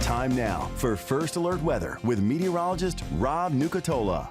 Time now for First Alert Weather with meteorologist Rob Nucatola.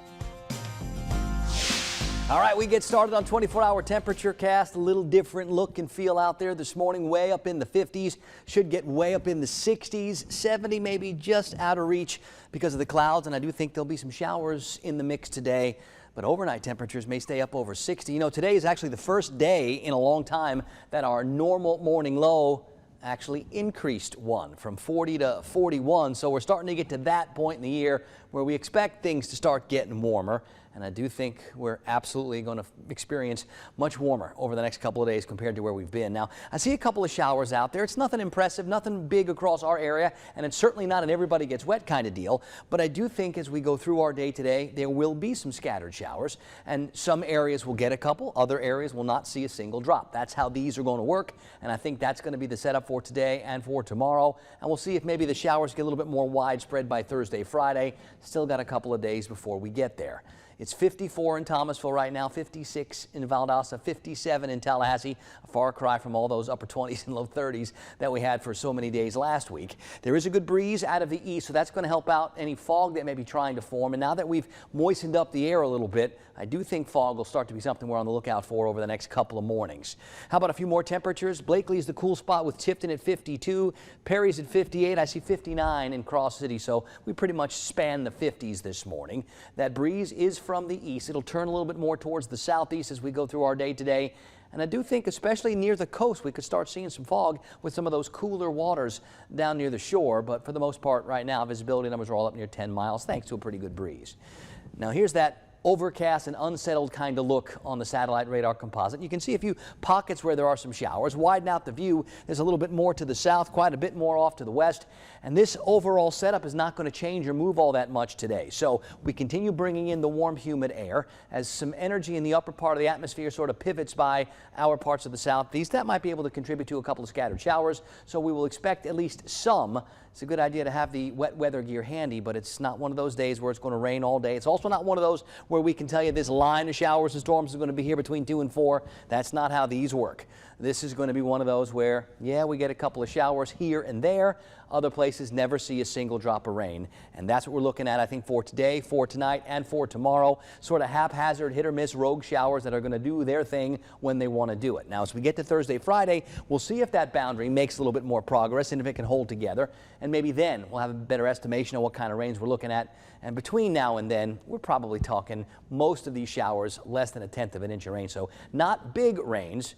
All right, we get started on 24-hour temperature cast. A little different look and feel out there this morning. Way up in the 50s, should get way up in the 60s, 70 maybe just out of reach because of the clouds. And I do think there'll be some showers in the mix today. But overnight temperatures may stay up over 60. You know, today is actually the first day in a long time that our normal morning low actually increased one from 40 to 41. So we're starting to get to that point in the year where we expect things to start getting warmer. And I do think we're absolutely going to experience much warmer over the next couple of days compared to where we've been. Now, I see a couple of showers out there. It's nothing impressive, nothing big across our area, and it's certainly not an everybody gets wet kind of deal. But I do think as we go through our day today, there will be some scattered showers, and some areas will get a couple, other areas will not see a single drop. That's how these are going to work, and I think that's going to be the setup for today and for tomorrow. And we'll see if maybe the showers get a little bit more widespread by Thursday, Friday. Still got a couple of days before we get there. It's 54 in Thomasville right now, 56 in Valdosta, 57 in Tallahassee, a far cry from all those upper 20s and low 30s that we had for so many days last week. There is a good breeze out of the east, so that's going to help out any fog that may be trying to form. And now that we've moistened up the air a little bit, I do think fog will start to be something we're on the lookout for over the next couple of mornings. How about a few more temperatures? Blakely's the cool spot with Tifton at 52, Perry's at 58. I see 59 in Cross City, so we pretty much span the 50s this morning. That breeze is from the east. It'll turn a little bit more towards the southeast as we go through our day today. And I do think especially near the coast we could start seeing some fog with some of those cooler waters down near the shore. But for the most part right now, visibility numbers are all up near 10 miles thanks to a pretty good breeze. Now here's that overcast and unsettled kind of look on the satellite radar composite. You can see a few pockets where there are some showers. Widen out the view. There's a little bit more to the south, quite a bit more off to the west. And this overall setup is not going to change or move all that much today. So we continue bringing in the warm, humid air as some energy in the upper part of the atmosphere sort of pivots by our parts of the southeast. That might be able to contribute to a couple of scattered showers. So we will expect at least some. It's a good idea to have the wet weather gear handy, but it's not one of those days where it's going to rain all day. It's also not one of those where we can tell you this line of showers and storms is going to be here between 2 and 4. That's not how these work. This is going to be one of those where, yeah, we get a couple of showers here and there. Other places never see a single drop of rain. And that's what we're looking at, I think, for today, for tonight, and for tomorrow. Sort of haphazard, hit or miss rogue showers that are going to do their thing when they want to do it. Now, as we get to Thursday, Friday, we'll see if that boundary makes a little bit more progress and if it can hold together. And maybe then we'll have a better estimation of what kind of rains we're looking at. And between now and then, we're probably talking most of these showers less than 1/10 of an inch of rain. So not big rains,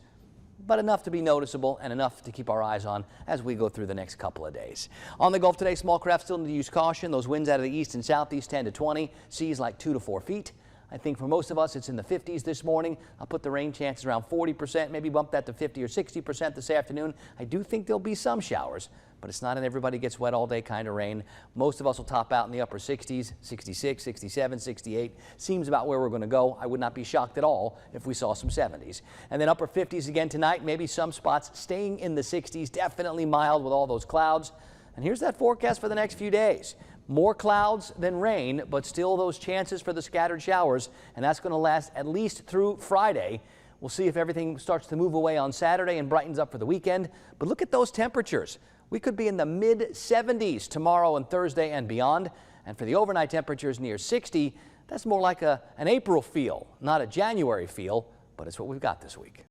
but enough to be noticeable and enough to keep our eyes on as we go through the next couple of days. On the Gulf today, small craft still need to use caution. Those winds out of the east and southeast 10 to 20, seas like 2 to 4 feet. I think for most of us, it's in the 50s this morning. I'll put the rain chances around 40%, maybe bump that to 50 or 60% this afternoon. I do think there'll be some showers, but it's not an everybody gets wet all day kind of rain. Most of us will top out in the upper 60s, 66, 67, 68. Seems about where we're going to go. I would not be shocked at all if we saw some 70s. And then upper 50s again tonight, maybe some spots staying in the 60s, definitely mild with all those clouds. And here's that forecast for the next few days. More clouds than rain, but still those chances for the scattered showers, and that's going to last at least through Friday. We'll see if everything starts to move away on Saturday and brightens up for the weekend. But look at those temperatures. We could be in the mid-70s tomorrow and Thursday and beyond. And for the overnight temperatures near 60, that's more like an April feel, not a January feel, but it's what we've got this week.